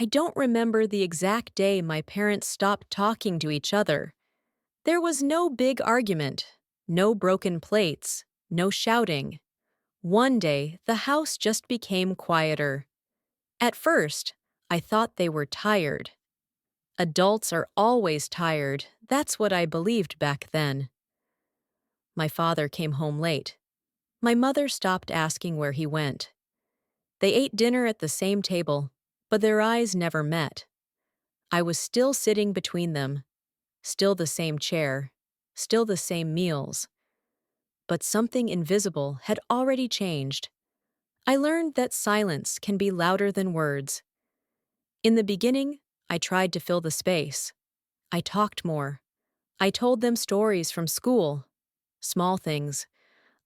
I don't remember the exact day my parents stopped talking to each other. There was no big argument, no broken plates, no shouting. One day, the house just became quieter. At first, I thought they were tired. Adults are always tired, that's what I believed back then. My father came home late. My mother stopped asking where he went. They ate dinner at the same table, but their eyes never met. I was still sitting between them, still the same chair, still the same meals. But something invisible had already changed. I learned that silence can be louder than words. In the beginning, I tried to fill the space. I talked more. I told them stories from school, small things,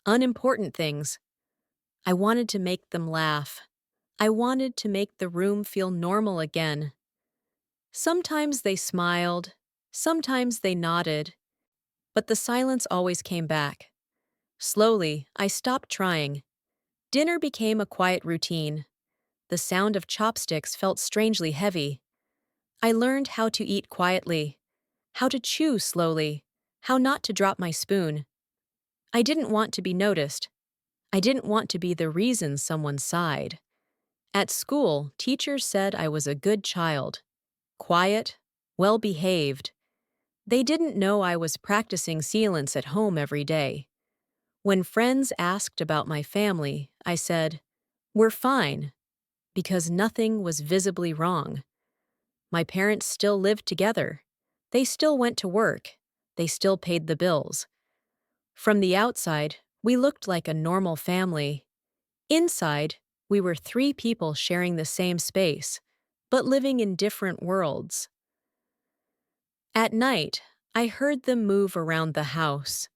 unimportant things. I wanted to make them laugh. I wanted to make the room feel normal again. Sometimes they smiled, sometimes they nodded, but the silence always came back. Slowly, I stopped trying. Dinner became a quiet routine. The sound of chopsticks felt strangely heavy. I learned how to eat quietly, how to chew slowly, how not to drop my spoon. I didn't want to be noticed. I didn't want to be the reason someone sighed. At school, teachers said I was a good child, quiet, well-behaved. They didn't know I was practicing silence at home every day. When friends asked about my family, I said, "We're fine," because nothing was visibly wrong. My parents still lived together. They still went to work. They still paid the bills. From the outside, we looked like a normal family. Inside, we were three people sharing the same space, but living in different worlds. At night, I heard them move around the house.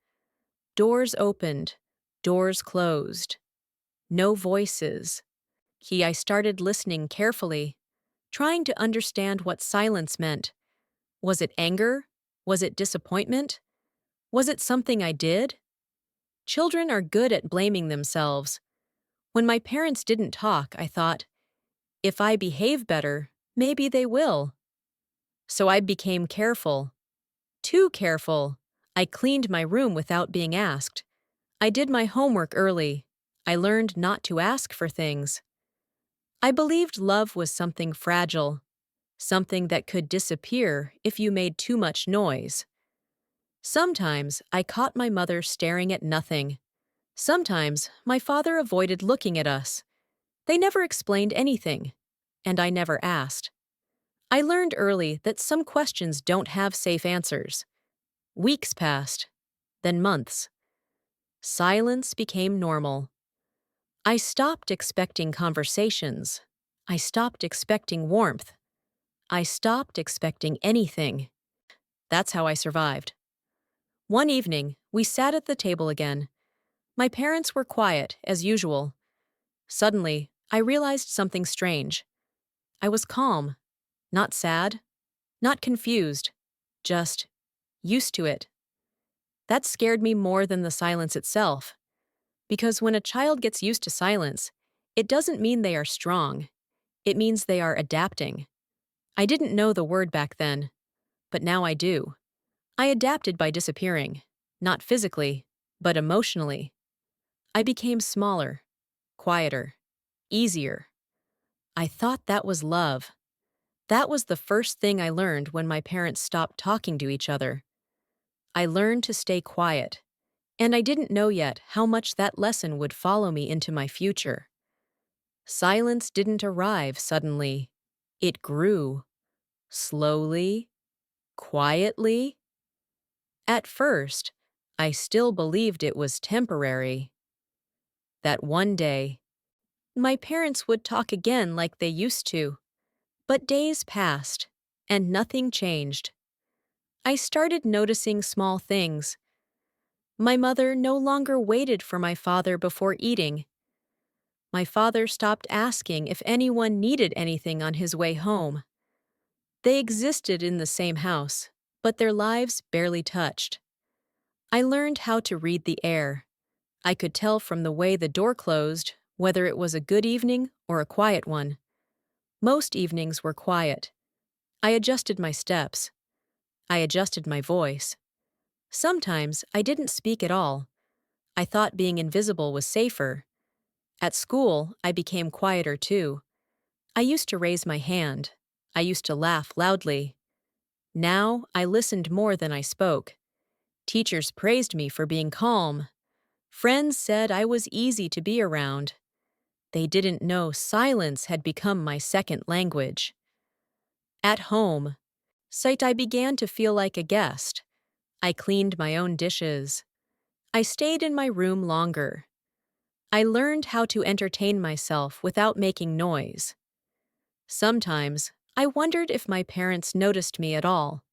Doors opened, doors closed. No voices. I started listening carefully, trying to understand what silence meant. Was it anger? Was it disappointment? Was it something I did? Children are good at blaming themselves. When my parents didn't talk, I thought, if I behave better, maybe they will. So I became careful. Too careful. I cleaned my room without being asked. I did my homework early. I learned not to ask for things. I believed love was something fragile, something that could disappear if you made too much noise. Sometimes I caught my mother staring at nothing. Sometimes my father avoided looking at us. They never explained anything, and I never asked. I learned early that some questions don't have safe answers. Weeks passed, then months. Silence became normal. I stopped expecting conversations. I stopped expecting warmth. I stopped expecting anything. That's how I survived. One evening, we sat at the table again. My parents were quiet, as usual. Suddenly, I realized something strange. I was calm, not sad, not confused, just used to it. That scared me more than the silence itself, because when a child gets used to silence, it doesn't mean they are strong. It means they are adapting. I didn't know the word back then, but now I do. I adapted by disappearing, not physically, but emotionally. I became smaller, quieter, easier. I thought that was love. That was the first thing I learned when my parents stopped talking to each other. I learned to stay quiet, and I didn't know yet how much that lesson would follow me into my future. Silence didn't arrive suddenly. It grew, slowly, quietly. At first, I still believed it was temporary. That one day, my parents would talk again like they used to. But days passed, and nothing changed. I started noticing small things. My mother no longer waited for my father before eating. My father stopped asking if anyone needed anything on his way home. They existed in the same house, but their lives barely touched. I learned how to read the air. I could tell from the way the door closed whether it was a good evening or a quiet one. Most evenings were quiet. I adjusted my steps. I adjusted my voice. Sometimes I didn't speak at all. I thought being invisible was safer. At school, I became quieter too. I used to raise my hand. I used to laugh loudly. Now I listened more than I spoke. Teachers praised me for being calm. Friends said I was easy to be around. They didn't know silence had become my second language. At home, I began to feel like a guest. I cleaned my own dishes. I stayed in my room longer. I learned how to entertain myself without making noise. Sometimes, I wondered if my parents noticed me at all.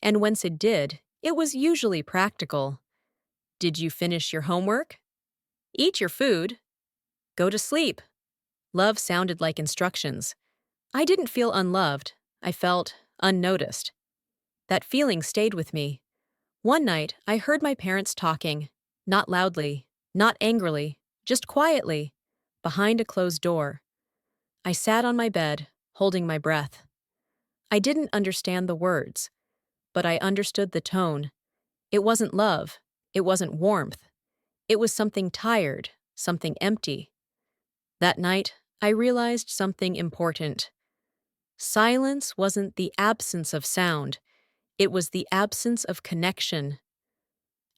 And once it did, it was usually practical. Did you finish your homework? Eat your food. Go to sleep. Love sounded like instructions. I didn't feel unloved. I felt unnoticed. That feeling stayed with me. One night, I heard my parents talking, not loudly, not angrily, just quietly, behind a closed door. I sat on my bed, holding my breath. I didn't understand the words, but I understood the tone. It wasn't love. It wasn't warmth. It was something tired, something empty. That night, I realized something important. Silence wasn't the absence of sound. It was the absence of connection.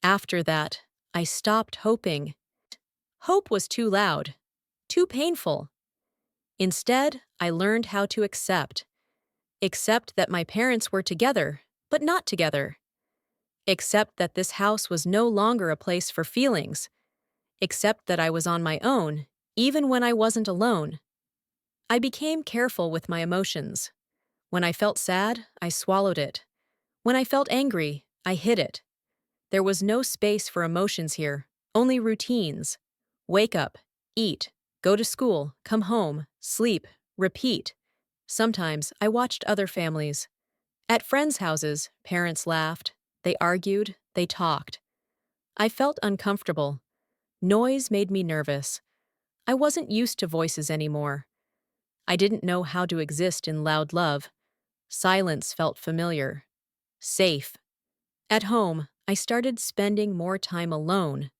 After that, I stopped hoping. Hope was too loud, too painful. Instead, I learned how to accept. Accept that my parents were together, but not together. Accept that this house was no longer a place for feelings. Accept that I was on my own, even when I wasn't alone. I became careful with my emotions. When I felt sad, I swallowed it. When I felt angry, I hid it. There was no space for emotions here, only routines. Wake up, eat, go to school, come home, sleep, repeat. Sometimes I watched other families. At friends' houses, parents laughed, they argued, they talked. I felt uncomfortable. Noise made me nervous. I wasn't used to voices anymore. I didn't know how to exist in loud love. Silence felt familiar. Safe. At home, I started spending more time alone.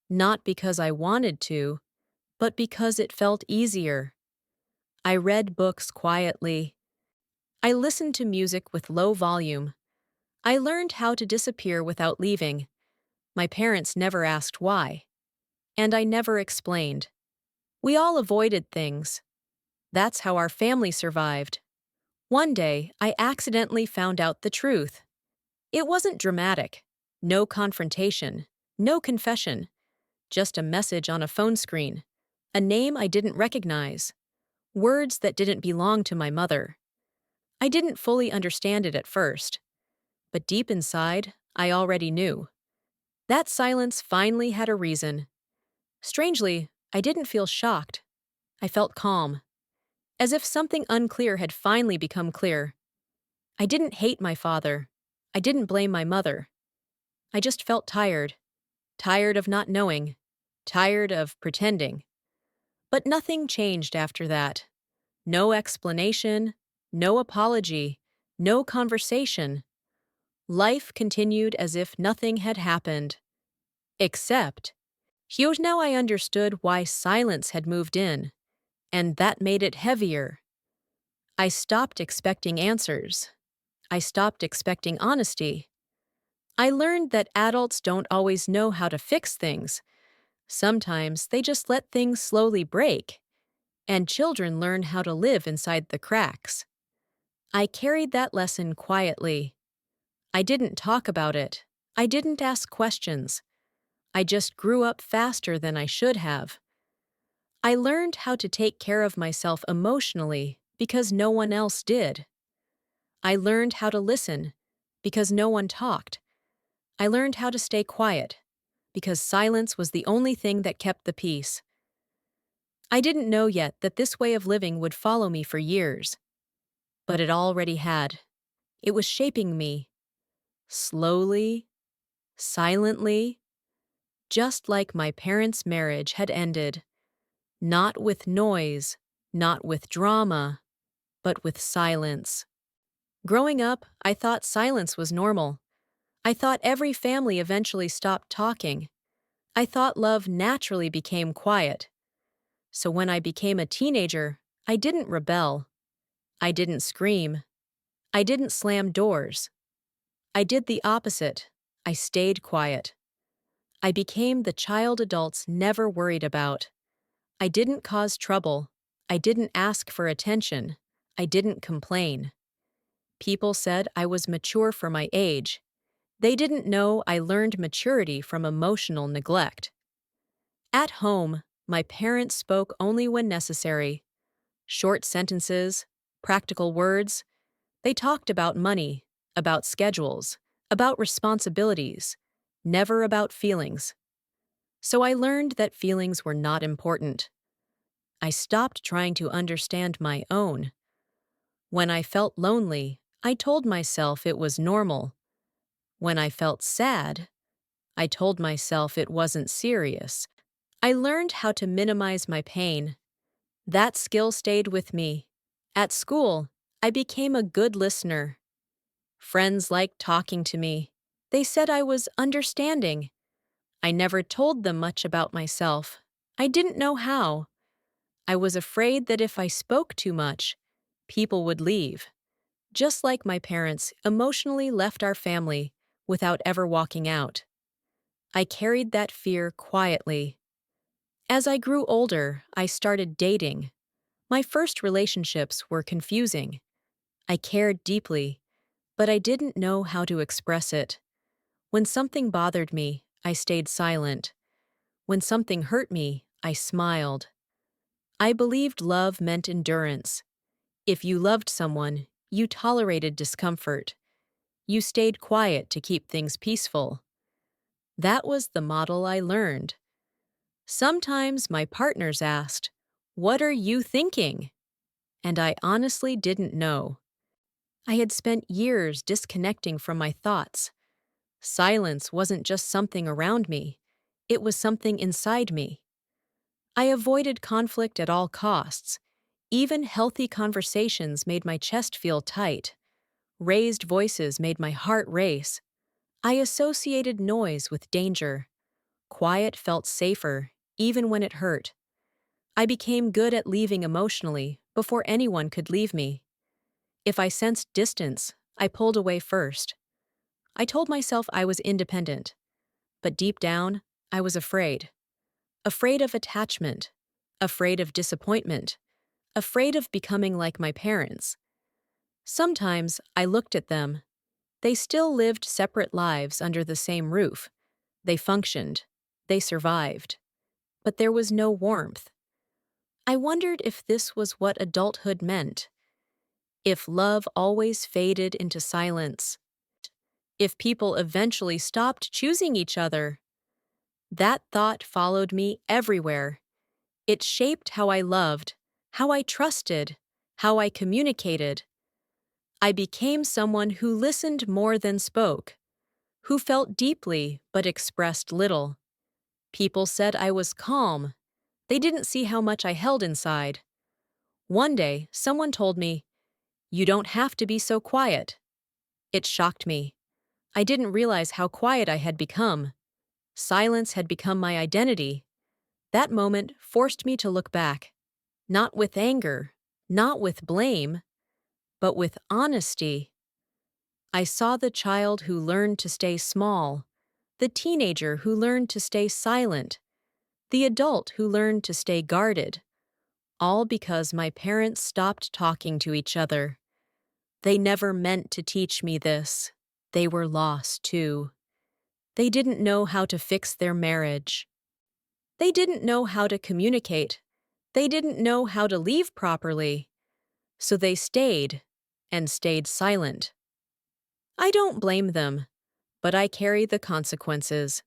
Not because I wanted to, but because it felt easier. I read books quietly. I listened to music with low volume. I learned how to disappear without leaving. My parents never asked why. And I never explained. We all avoided things. That's how our family survived. One day, I accidentally found out the truth. It wasn't dramatic. No confrontation. No confession. Just a message on a phone screen. A name I didn't recognize. Words that didn't belong to my mother. I didn't fully understand it at first. But deep inside, I already knew. That silence finally had a reason. Strangely, I didn't feel shocked. I felt calm. As if something unclear had finally become clear. I didn't hate my father. I didn't blame my mother. I just felt tired. Tired of not knowing. Tired of pretending. But nothing changed after that. No explanation, no apology, no conversation. Life continued as if nothing had happened. Except, here now I understood why silence had moved in, and that made it heavier. I stopped expecting answers. I stopped expecting honesty. I learned that adults don't always know how to fix things. Sometimes they just let things slowly break, and children learn how to live inside the cracks. I carried that lesson quietly. I didn't talk about it. I didn't ask questions. I just grew up faster than I should have. I learned how to take care of myself emotionally because no one else did. I learned how to listen because no one talked. I learned how to stay quiet because silence was the only thing that kept the peace. I didn't know yet that this way of living would follow me for years. But it already had. It was shaping me. Slowly, silently, just like my parents' marriage had ended. Not with noise, not with drama, but with silence. Growing up, I thought silence was normal. I thought every family eventually stopped talking. I thought love naturally became quiet. So when I became a teenager, I didn't rebel. I didn't scream. I didn't slam doors. I did the opposite. I stayed quiet. I became the child adults never worried about. I didn't cause trouble. I didn't ask for attention. I didn't complain. People said I was mature for my age. They didn't know I learned maturity from emotional neglect. At home, my parents spoke only when necessary. Short sentences, practical words. They talked about money, about schedules, about responsibilities, never about feelings. So I learned that feelings were not important. I stopped trying to understand my own. When I felt lonely, I told myself it was normal. When I felt sad, I told myself it wasn't serious. I learned how to minimize my pain. That skill stayed with me. At school, I became a good listener. Friends liked talking to me. They said I was understanding. I never told them much about myself. I didn't know how. I was afraid that if I spoke too much, people would leave. Just like my parents emotionally left our family without ever walking out. I carried that fear quietly. As I grew older, I started dating. My first relationships were confusing. I cared deeply, but I didn't know how to express it. When something bothered me, I stayed silent. When something hurt me, I smiled. I believed love meant endurance. If you loved someone, you tolerated discomfort. You stayed quiet to keep things peaceful. That was the model I learned. Sometimes my partners asked, "What are you thinking?" And I honestly didn't know. I had spent years disconnecting from my thoughts. Silence wasn't just something around me, it was something inside me. I avoided conflict at all costs. Even healthy conversations made my chest feel tight. Raised voices made my heart race. I associated noise with danger. Quiet felt safer, even when it hurt. I became good at leaving emotionally before anyone could leave me. If I sensed distance, I pulled away first. I told myself I was independent, but deep down, I was afraid. Afraid of attachment, afraid of disappointment, afraid of becoming like my parents. Sometimes I looked at them. They still lived separate lives under the same roof. They functioned. They survived. But there was no warmth. I wondered if this was what adulthood meant. If love always faded into silence. If people eventually stopped choosing each other. That thought followed me everywhere. It shaped how I loved, how I trusted, how I communicated. I became someone who listened more than spoke, who felt deeply but expressed little. People said I was calm. They didn't see how much I held inside. One day, someone told me, "You don't have to be so quiet." It shocked me. I didn't realize how quiet I had become. Silence had become my identity. That moment forced me to look back, not with anger, not with blame, but with honesty. I saw the child who learned to stay small, the teenager who learned to stay silent, the adult who learned to stay guarded, all because my parents stopped talking to each other. They never meant to teach me this. They were lost, too. They didn't know how to fix their marriage. They didn't know how to communicate. They didn't know how to leave properly. So they stayed, and stayed silent. I don't blame them, but I carry the consequences.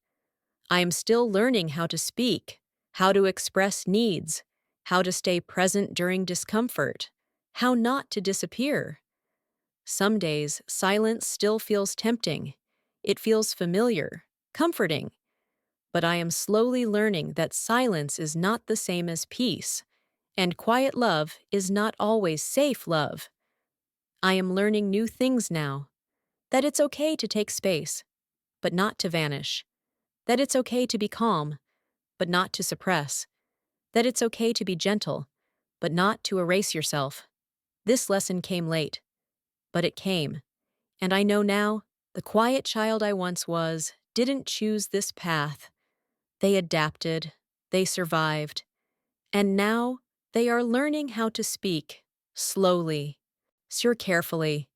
I am still learning how to speak, how to express needs, how to stay present during discomfort, how not to disappear. Some days, silence still feels tempting. It feels familiar, comforting. But I am slowly learning that silence is not the same as peace. And quiet love is not always safe love. I am learning new things now. That it's okay to take space, but not to vanish. That it's okay to be calm, but not to suppress. That it's okay to be gentle, but not to erase yourself. This lesson came late, but it came. And I know now, the quiet child I once was didn't choose this path. They adapted, they survived, and now they are learning how to speak, slowly, carefully,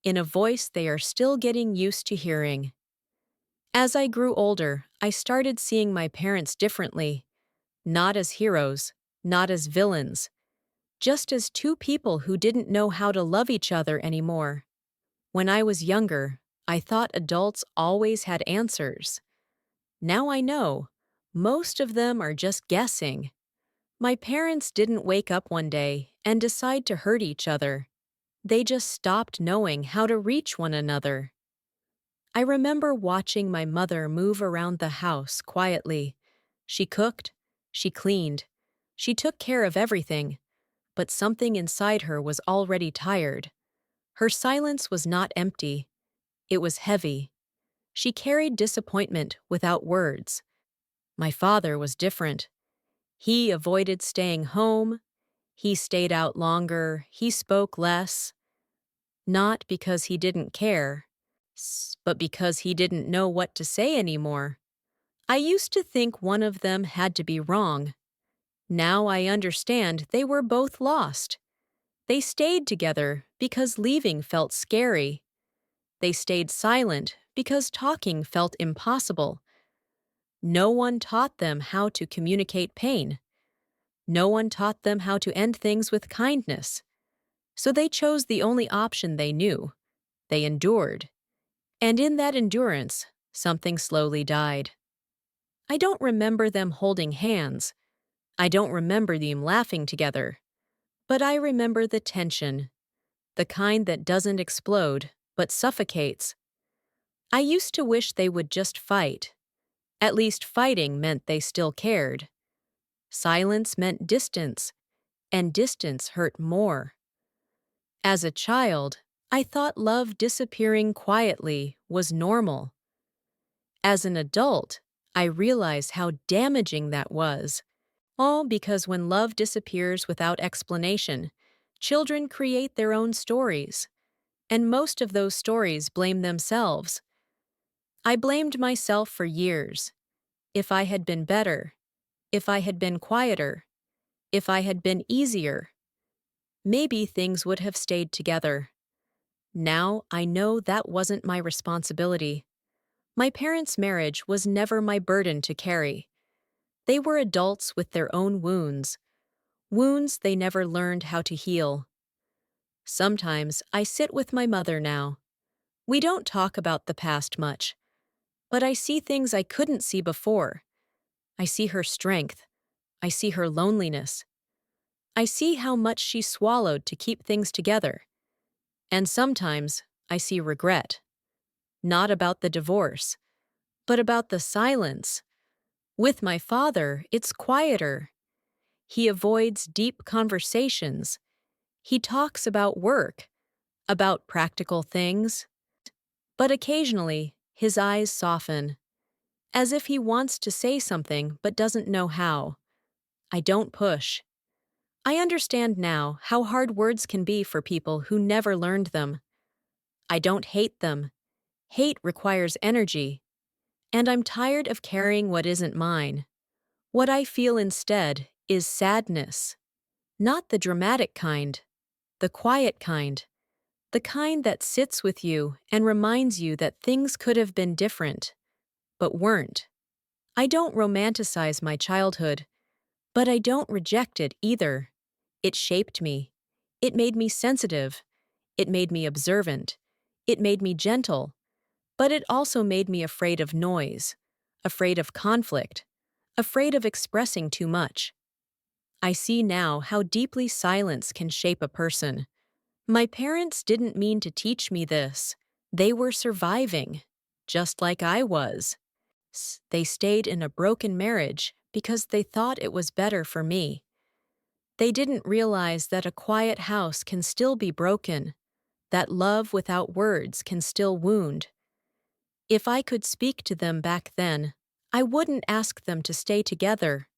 in a voice they are still getting used to hearing. As I grew older, I started seeing my parents differently, not as heroes, not as villains, just as two people who didn't know how to love each other anymore. When I was younger, I thought adults always had answers. Now I know, most of them are just guessing. My parents didn't wake up one day and decide to hurt each other. They just stopped knowing how to reach one another. I remember watching my mother move around the house quietly. She cooked, she cleaned, she took care of everything, but something inside her was already tired. Her silence was not empty, it was heavy. She carried disappointment without words. My father was different. He avoided staying home, he stayed out longer, he spoke less. Not because he didn't care, but because he didn't know what to say anymore. I used to think one of them had to be wrong. Now I understand they were both lost. They stayed together because leaving felt scary. They stayed silent because talking felt impossible. No one taught them how to communicate pain. No one taught them how to end things with kindness. So they chose the only option they knew. They endured. And in that endurance, something slowly died. I don't remember them holding hands. I don't remember them laughing together. But I remember the tension, the kind that doesn't explode, but suffocates. I used to wish they would just fight. At least fighting meant they still cared. Silence meant distance, and distance hurt more. As a child, I thought love disappearing quietly was normal. As an adult, I realized how damaging that was. All because when love disappears without explanation, children create their own stories. And most of those stories blame themselves. I blamed myself for years. If I had been better, if I had been quieter, if I had been easier, maybe things would have stayed together. Now I know that wasn't my responsibility. My parents' marriage was never my burden to carry. They were adults with their own wounds, wounds they never learned how to heal. Sometimes I sit with my mother now. We don't talk about the past much, but I see things I couldn't see before. I see her strength. I see her loneliness. I see how much she swallowed to keep things together. And sometimes I see regret. Not about the divorce, but about the silence. With my father, it's quieter. He avoids deep conversations. He talks about work, about practical things. But occasionally, his eyes soften, as if he wants to say something but doesn't know how. I don't push. I understand now how hard words can be for people who never learned them. I don't hate them. Hate requires energy. And I'm tired of carrying what isn't mine. What I feel instead is sadness. Not the dramatic kind, the quiet kind. The kind that sits with you and reminds you that things could have been different, but weren't. I don't romanticize my childhood, but I don't reject it either. It shaped me. It made me sensitive. It made me observant. It made me gentle. But it also made me afraid of noise, afraid of conflict, afraid of expressing too much. I see now how deeply silence can shape a person. My parents didn't mean to teach me this. They were surviving, just like I was. They stayed in a broken marriage because they thought it was better for me. They didn't realize that a quiet house can still be broken, that love without words can still wound. If I could speak to them back then, I wouldn't ask them to stay together.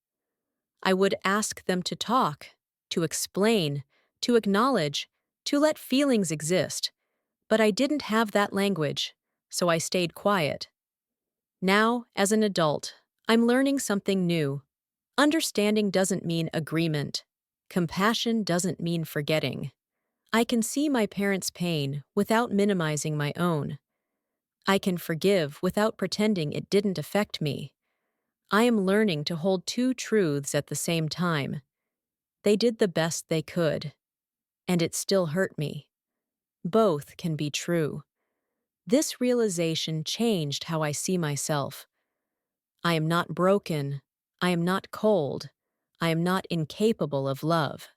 I would ask them to talk, to explain, to acknowledge, to let feelings exist. But I didn't have that language, so I stayed quiet. Now, as an adult, I'm learning something new. Understanding doesn't mean agreement. Compassion doesn't mean forgetting. I can see my parents' pain without minimizing my own. I can forgive without pretending it didn't affect me. I am learning to hold two truths at the same time. They did the best they could, and it still hurt me. Both can be true. This realization changed how I see myself. I am not broken. I am not cold. I am not incapable of love.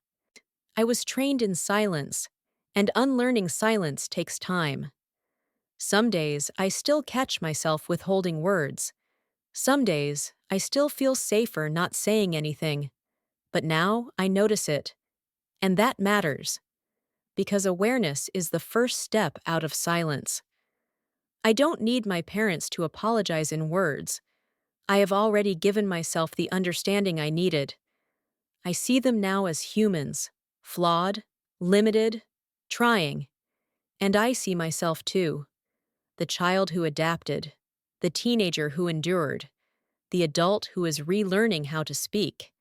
I was trained in silence, and unlearning silence takes time. Some days I still catch myself withholding words. Some days I still feel safer not saying anything. But now I notice it, and that matters, because awareness is the first step out of silence. I don't need my parents to apologize in words. I have already given myself the understanding I needed. I see them now as humans, flawed, limited, trying. And I see myself too, the child who adapted, the teenager who endured, the adult who is relearning how to speak.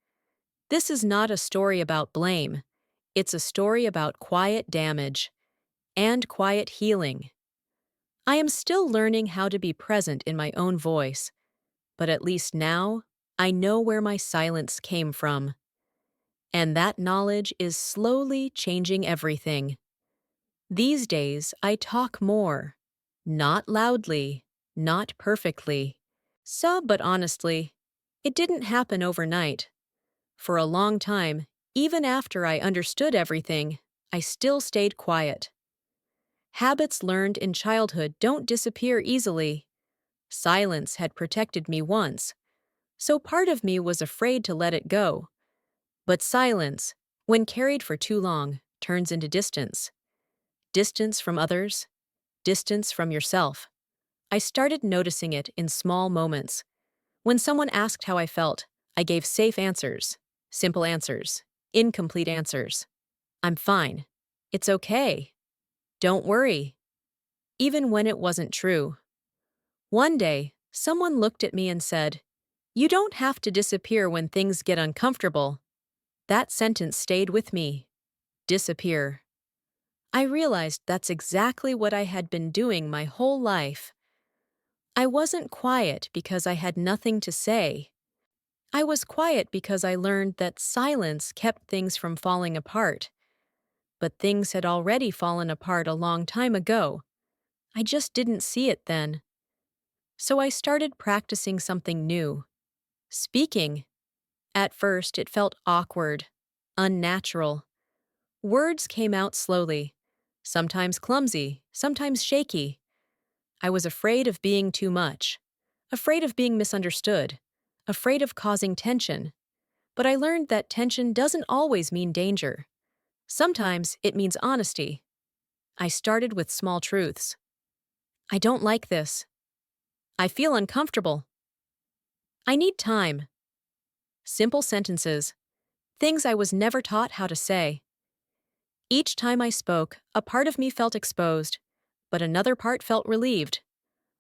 This is not a story about blame. It's a story about quiet damage and quiet healing. I am still learning how to be present in my own voice, but at least now I know where my silence came from. And that knowledge is slowly changing everything. These days, I talk more. Not loudly, not perfectly. But honestly, it didn't happen overnight. For a long time, even after I understood everything, I still stayed quiet. Habits learned in childhood don't disappear easily. Silence had protected me once, so part of me was afraid to let it go. But silence, when carried for too long, turns into distance. Distance from others, distance from yourself. I started noticing it in small moments. When someone asked how I felt, I gave safe answers, simple answers, incomplete answers. I'm fine. It's okay. Don't worry. Even when it wasn't true. One day, someone looked at me and said, "You don't have to disappear when things get uncomfortable." That sentence stayed with me. Disappear. I realized that's exactly what I had been doing my whole life. I wasn't quiet because I had nothing to say. I was quiet because I learned that silence kept things from falling apart. But things had already fallen apart a long time ago. I just didn't see it then. So I started practicing something new. Speaking. At first, it felt awkward, unnatural. Words came out slowly, sometimes clumsy, sometimes shaky. I was afraid of being too much, afraid of being misunderstood, afraid of causing tension. But I learned that tension doesn't always mean danger. Sometimes it means honesty. I started with small truths. I don't like this. I feel uncomfortable. I need time. Simple sentences, things I was never taught how to say. Each time I spoke, a part of me felt exposed, but another part felt relieved,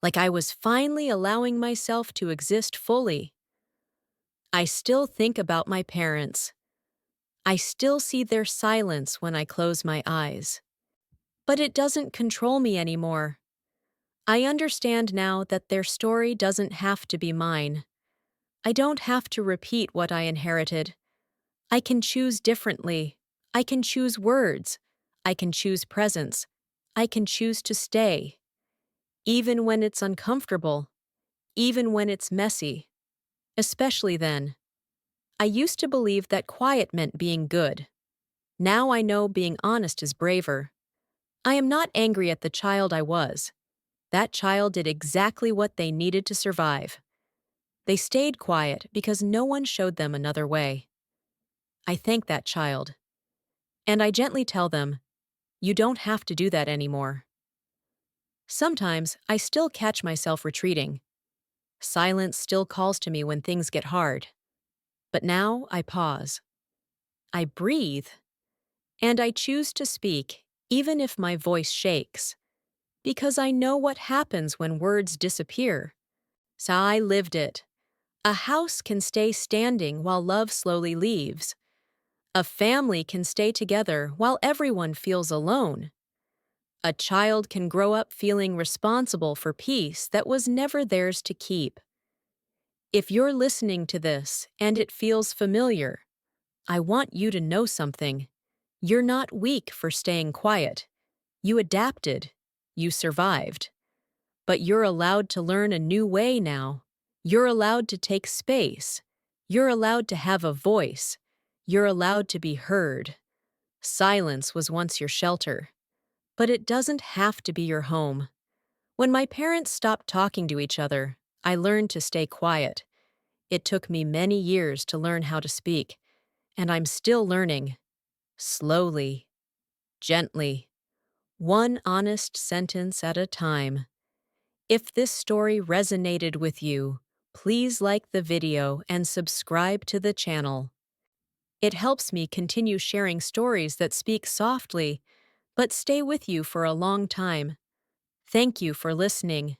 like I was finally allowing myself to exist fully. I still think about my parents. I still see their silence when I close my eyes. But it doesn't control me anymore. I understand now that their story doesn't have to be mine. I don't have to repeat what I inherited. I can choose differently. I can choose words. I can choose presence. I can choose to stay. Even when it's uncomfortable. Even when it's messy. Especially then. I used to believe that quiet meant being good. Now I know being honest is braver. I am not angry at the child I was. That child did exactly what they needed to survive. They stayed quiet because no one showed them another way. I thank that child. And I gently tell them, you don't have to do that anymore. Sometimes I still catch myself retreating. Silence still calls to me when things get hard. But now I pause. I breathe. And I choose to speak, even if my voice shakes. Because I know what happens when words disappear. So I lived it. A house can stay standing while love slowly leaves. A family can stay together while everyone feels alone. A child can grow up feeling responsible for peace that was never theirs to keep. If you're listening to this and it feels familiar, I want you to know something. You're not weak for staying quiet. You adapted. You survived. But you're allowed to learn a new way now. You're allowed to take space. You're allowed to have a voice. You're allowed to be heard. Silence was once your shelter. But it doesn't have to be your home. When my parents stopped talking to each other, I learned to stay quiet. It took me many years to learn how to speak, and I'm still learning. Slowly, gently, one honest sentence at a time. If this story resonated with you, please like the video and subscribe to the channel. It helps me continue sharing stories that speak softly, but stay with you for a long time. Thank you for listening.